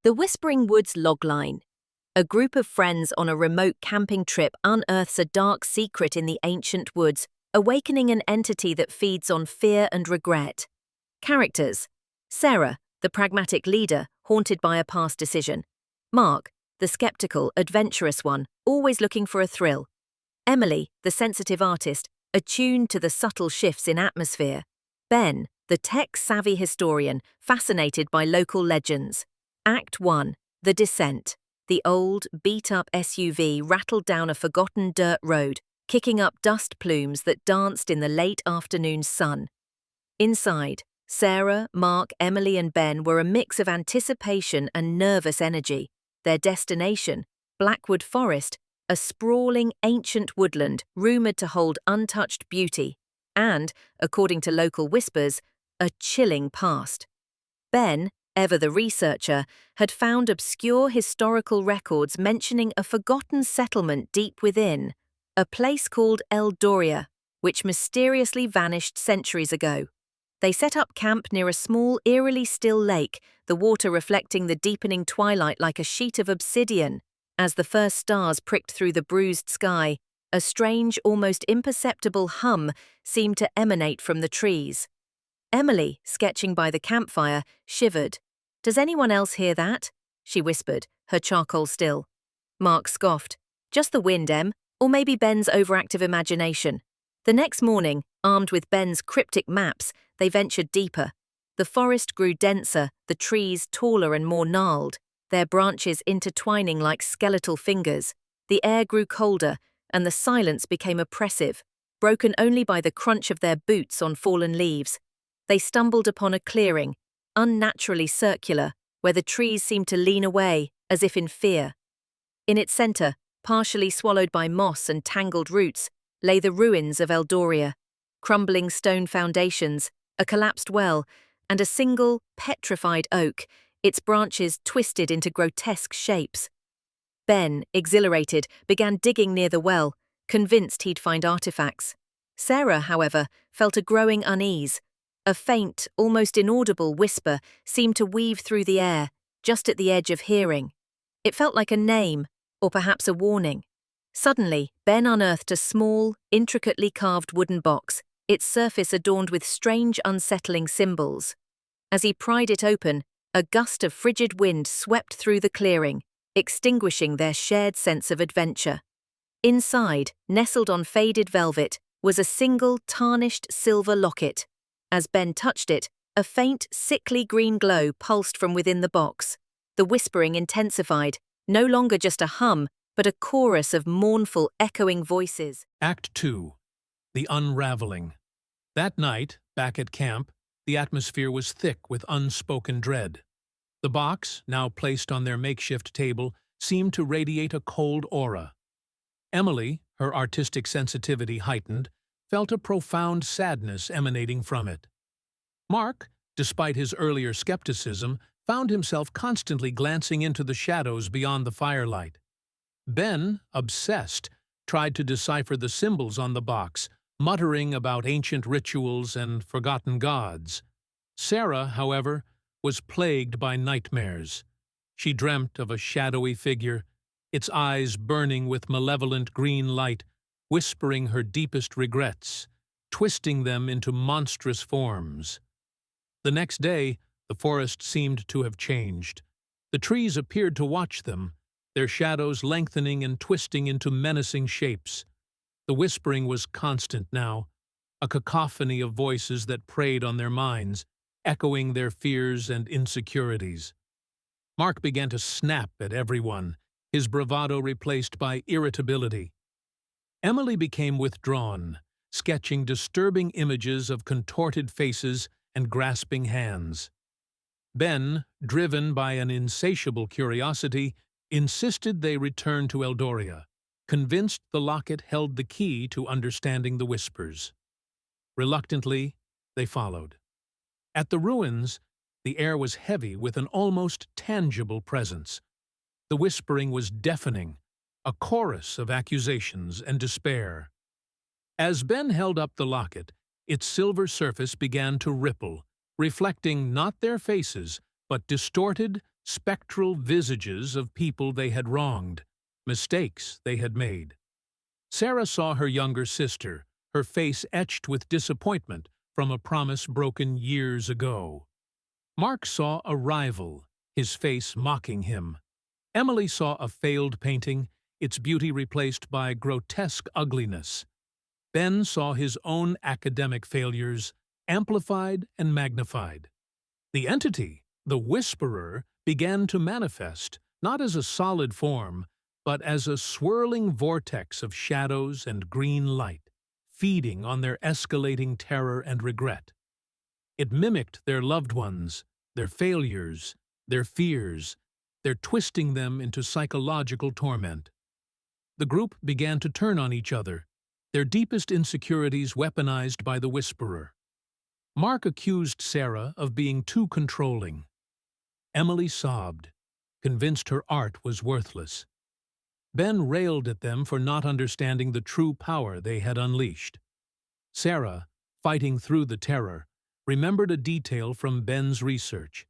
The Whispering Woods logline. A group of friends on a remote camping trip unearths a dark secret in the ancient woods, awakening an entity that feeds on fear and regret. Characters: Sarah, the pragmatic leader, haunted by a past decision. Mark, the skeptical, adventurous one, always looking for a thrill. Emily, the sensitive artist, attuned to the subtle shifts in atmosphere. Ben, the tech-savvy historian, fascinated by local legends. Act 1. The Descent. The old, beat-up SUV rattled down a forgotten dirt road, kicking up dust plumes that danced in the late afternoon sun. Inside, Sarah, Mark, Emily and Ben were a mix of anticipation and nervous energy. Their destination, Blackwood Forest, a sprawling ancient woodland rumoured to hold untouched beauty, and, according to local whispers, a chilling past. Ben, ever the researcher, had found obscure historical records mentioning a forgotten settlement deep within, a place called Eldoria, which mysteriously vanished centuries ago. They set up camp near a small, eerily still lake, the water reflecting the deepening twilight like a sheet of obsidian. As the first stars pricked through the bruised sky, a strange, almost imperceptible hum seemed to emanate from the trees. Emily, sketching by the campfire, shivered. "Does anyone else hear that?" she whispered, her charcoal still. Mark scoffed. "Just the wind, Em, or maybe Ben's overactive imagination." The next morning, armed with Ben's cryptic maps, they ventured deeper. The forest grew denser, the trees taller and more gnarled, their branches intertwining like skeletal fingers. The air grew colder, and the silence became oppressive, broken only by the crunch of their boots on fallen leaves. They stumbled upon a clearing, unnaturally circular, where the trees seemed to lean away, as if in fear. In its center, partially swallowed by moss and tangled roots, lay the ruins of Eldoria, crumbling stone foundations, a collapsed well, and a single, petrified oak, its branches twisted into grotesque shapes. Ben, exhilarated, began digging near the well, convinced he'd find artifacts. Sarah, however, felt a growing unease. A faint, almost inaudible whisper seemed to weave through the air, just at the edge of hearing. It felt like a name, or perhaps a warning. Suddenly, Ben unearthed a small, intricately carved wooden box, its surface adorned with strange, unsettling symbols. As he pried it open, a gust of frigid wind swept through the clearing, extinguishing their shared sense of adventure. Inside, nestled on faded velvet, was a single, tarnished silver locket. As Ben touched it, a faint, sickly green glow pulsed from within the box. The whispering intensified, no longer just a hum, but a chorus of mournful, echoing voices. Act 2. The Unraveling. That night, back at camp, the atmosphere was thick with unspoken dread. The box, now placed on their makeshift table, seemed to radiate a cold aura. Emily, her artistic sensitivity heightened, felt a profound sadness emanating from it. Mark, despite his earlier skepticism, found himself constantly glancing into the shadows beyond the firelight. Ben, obsessed, tried to decipher the symbols on the box, muttering about ancient rituals and forgotten gods. Sarah, however, was plagued by nightmares. She dreamt of a shadowy figure, its eyes burning with malevolent green light, whispering her deepest regrets, twisting them into monstrous forms. The next day, the forest seemed to have changed. The trees appeared to watch them, their shadows lengthening and twisting into menacing shapes. The whispering was constant now, a cacophony of voices that preyed on their minds, echoing their fears and insecurities. Mark began to snap at everyone, his bravado replaced by irritability. Emily became withdrawn, sketching disturbing images of contorted faces and grasping hands. Ben, driven by an insatiable curiosity, insisted they return to Eldoria, convinced the locket held the key to understanding the whispers. Reluctantly, they followed. At the ruins, the air was heavy with an almost tangible presence. The whispering was deafening, a chorus of accusations and despair. As Ben held up the locket, its silver surface began to ripple, reflecting not their faces, but distorted, spectral visages of people they had wronged, mistakes they had made. Sarah saw her younger sister, her face etched with disappointment from a promise broken years ago. Mark saw a rival, his face mocking him. Emily saw a failed painting, its beauty replaced by grotesque ugliness. Ben saw his own academic failures, amplified and magnified. The entity, the Whisperer, began to manifest, not as a solid form, but as a swirling vortex of shadows and green light, feeding on their escalating terror and regret. It mimicked their loved ones, their failures, their fears, their twisting them into psychological torment. The group began to turn on each other, their deepest insecurities weaponized by the Whisperer. Mark accused Sarah of being too controlling. Emily sobbed, convinced her art was worthless. Ben railed at them for not understanding the true power they had unleashed. Sarah, fighting through the terror, remembered a detail from Ben's research.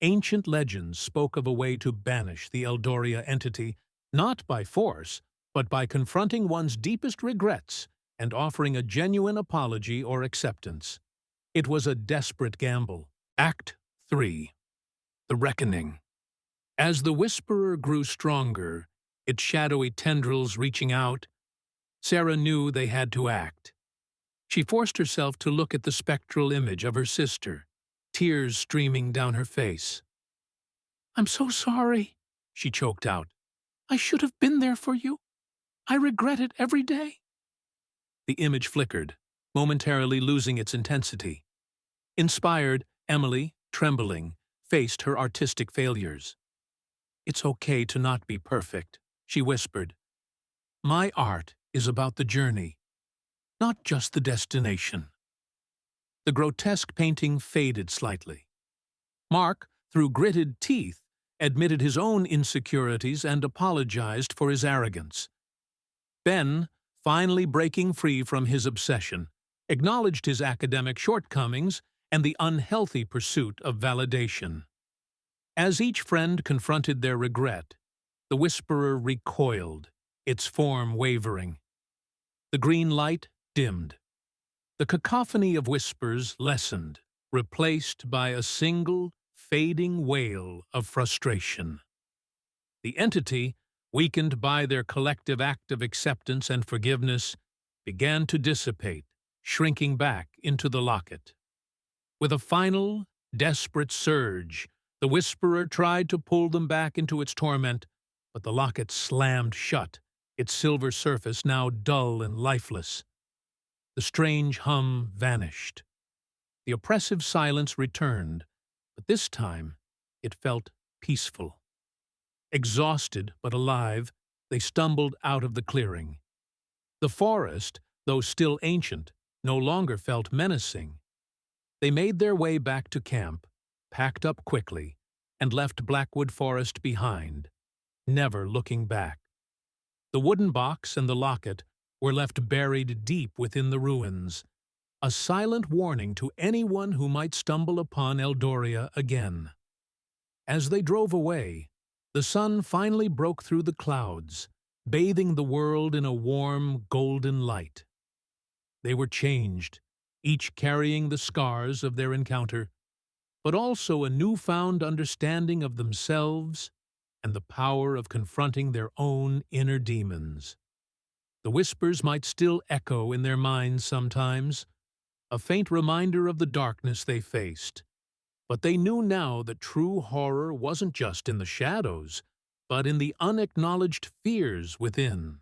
Ancient legends spoke of a way to banish the Eldoria entity, not by force, but by confronting one's deepest regrets and offering a genuine apology or acceptance. It was a desperate gamble. Act 3. The Reckoning. As the Whisperer grew stronger, its shadowy tendrils reaching out, Sarah knew they had to act. She forced herself to look at the spectral image of her sister, tears streaming down her face. "I'm so sorry," she choked out. "I should have been there for you. I regret it every day." The image flickered, momentarily losing its intensity. Inspired, Emily, trembling, faced her artistic failures. "It's okay to not be perfect," she whispered. "My art is about the journey, not just the destination." The grotesque painting faded slightly. Mark, through gritted teeth, admitted his own insecurities and apologized for his arrogance. Ben, finally breaking free from his obsession, acknowledged his academic shortcomings and the unhealthy pursuit of validation. As each friend confronted their regret, the Whisperer recoiled, its form wavering. The green light dimmed. The cacophony of whispers lessened, replaced by a single, fading wail of frustration. The entity, weakened by their collective act of acceptance and forgiveness, began to dissipate, shrinking back into the locket. With a final, desperate surge, the Whisperer tried to pull them back into its torment, but the locket slammed shut, its silver surface now dull and lifeless. The strange hum vanished. The oppressive silence returned, but this time it felt peaceful. Exhausted but alive, they stumbled out of the clearing. The forest, though still ancient, no longer felt menacing. They made their way back to camp, packed up quickly, and left Blackwood Forest behind, never looking back. The wooden box and the locket were left buried deep within the ruins, a silent warning to anyone who might stumble upon Eldoria again. As they drove away, the sun finally broke through the clouds, bathing the world in a warm, golden light. They were changed, each carrying the scars of their encounter, but also a newfound understanding of themselves and the power of confronting their own inner demons. The whispers might still echo in their minds sometimes, a faint reminder of the darkness they faced, but they knew now that true horror wasn't just in the shadows, but in the unacknowledged fears within.